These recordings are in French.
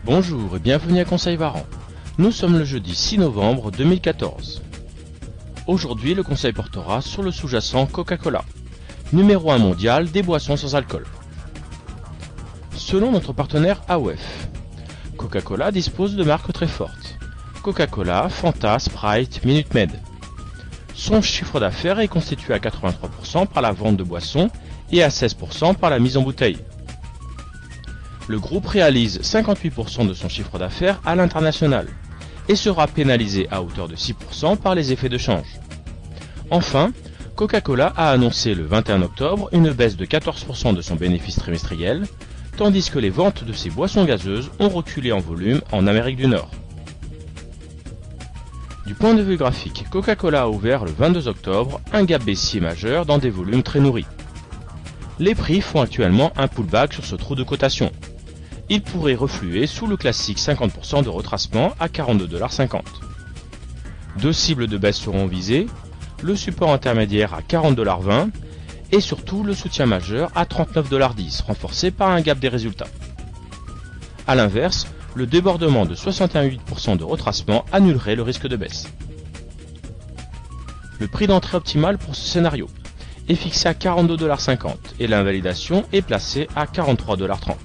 Bonjour et bienvenue à Conseil Varan. Nous sommes le jeudi 6 novembre 2014. Aujourd'hui, le conseil portera sur le sous-jacent Coca-Cola, numéro 1 mondial des boissons sans alcool. Selon notre partenaire AOF, Coca-Cola dispose de marques très fortes. Coca-Cola, Fanta, Sprite, Minute Maid. Son chiffre d'affaires est constitué à 83% par la vente de boissons et à 16% par la mise en bouteille. Le groupe réalise 58% de son chiffre d'affaires à l'international et sera pénalisé à hauteur de 6% par les effets de change. Enfin, Coca-Cola a annoncé le 21 octobre une baisse de 14% de son bénéfice trimestriel, tandis que les ventes de ses boissons gazeuses ont reculé en volume en Amérique du Nord. Du point de vue graphique, Coca-Cola a ouvert le 22 octobre un gap baissier majeur dans des volumes très nourris. Les prix font actuellement un pullback sur ce trou de cotation. Il pourrait refluer sous le classique 50% de retracement à 42,50 $. Deux cibles de baisse seront visées, le support intermédiaire à 40,20 $ et surtout le soutien majeur à 39,10 $, renforcé par un gap des résultats. A l'inverse, le débordement de 61,8% de retracement annulerait le risque de baisse. Le prix d'entrée optimal pour ce scénario est fixé à 42,50 $ et l'invalidation est placée à 43,30 $.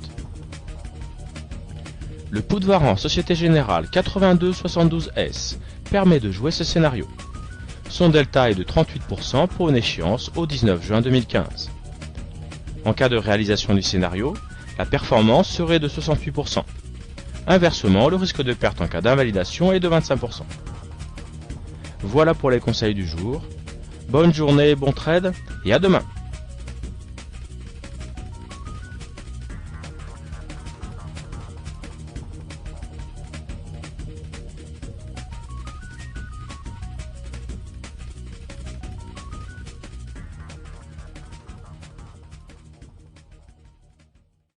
Le put de Varan Société Générale 8272S permet de jouer ce scénario. Son delta est de 38% pour une échéance au 19 juin 2015. En cas de réalisation du scénario, la performance serait de 68%. Inversement, le risque de perte en cas d'invalidation est de 25%. Voilà pour les conseils du jour. Bonne journée, bon trade et à demain.